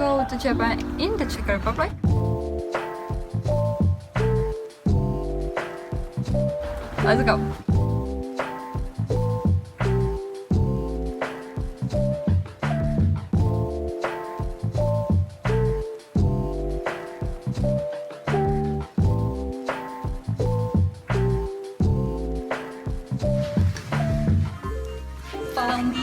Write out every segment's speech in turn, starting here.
go to Japan in the Czech Republic. Let's go. Follow me.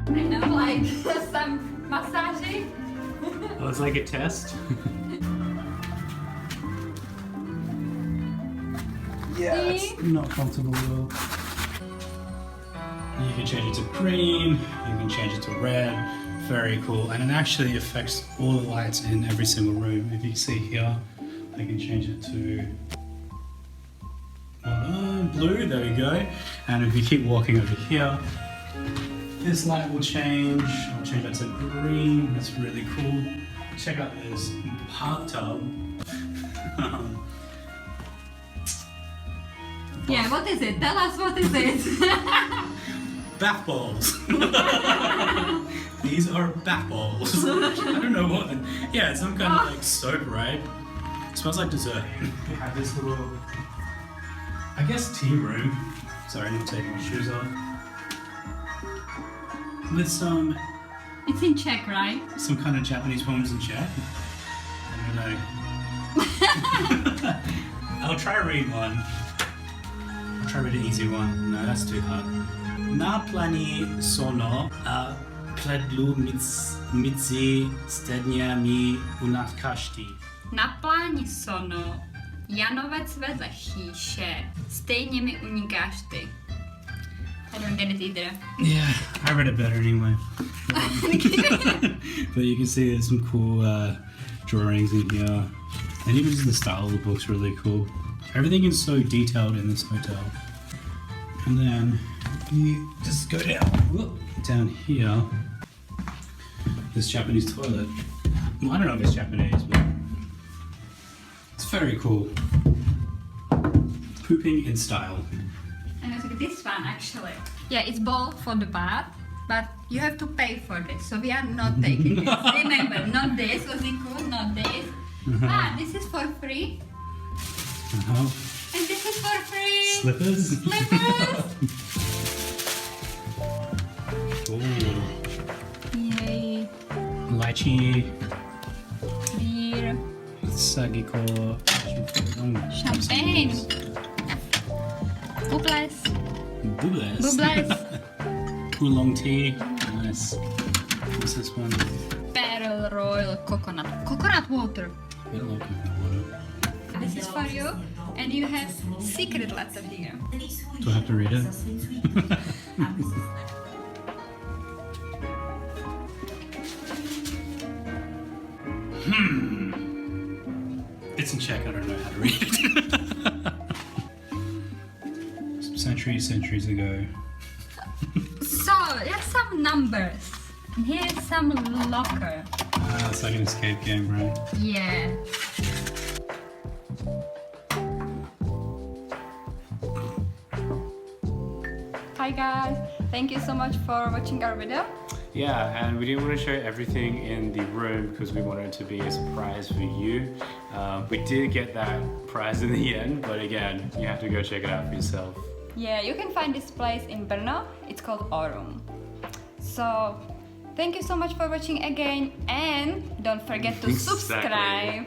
I know, like some massaging. Oh, it's like a test? Yeah, it's not comfortable at all. You can change it to green, you can change it to red, very cool. And it actually affects all the lights in every single room. If you see here, I can change it to blue, there we go. And if you keep walking over here, this light will change. I'll change that to green, that's really cool. Check out this bathtub. Yeah, what is it? Tell us what is it? Bath balls. These are bath balls. I don't know what. Yeah, it's some kind of like soap, right? It smells like dessert. We have this little, I guess, tea room. Sorry, I'm not taking my shoes off. With some. It's in Czech, right? Some kind of Japanese poems in Czech. I don't know. I'll try to read one. I'll try to read an easy one. No, that's too hard. Na plani sono a pledlu mici stedněmi unatkašti. Na pláni sono, Janovec vedle chýše, stejně mi unikáš ty. I don't get it either. Yeah, I read it better anyway. But you can see there's some cool drawings in here. And even just the style of the book's really cool. Everything is so detailed in this hotel. And then you just go down here. This Japanese toilet. Well, I don't know if it's Japanese, but it's very cool. Pooping in style. And look at this one actually. Yeah, it's bowl for the bath, but you have to pay for this, so we are not taking it. Remember, not this, was it cool? Not this. This is for free. And this is for free. Slippers? Slippers! Ooh. Yay. Lychee. Beer. Sagiko. Champagne. Bubbles. Bubbles. Bubbles. Oolong tea. Nice. What's this one? Barrel Royal Coconut. Coconut water. I love coconut water. This is for you. And you have secret letter here. Do I have to read it? It's in Czech, I don't know how to read it. Centuries ago. So, here's some numbers. And here's some locker. It's like an escape game, right? Yeah. Hi guys, thank you so much for watching our video. Yeah, and we didn't want to show everything in the room because we wanted it to be a surprise for you. We did get that prize in the end, but again, you have to go check it out for yourself. Yeah, you can find this place in Brno. It's called Oroom. So, thank you so much for watching again, and don't forget to Exactly. subscribe.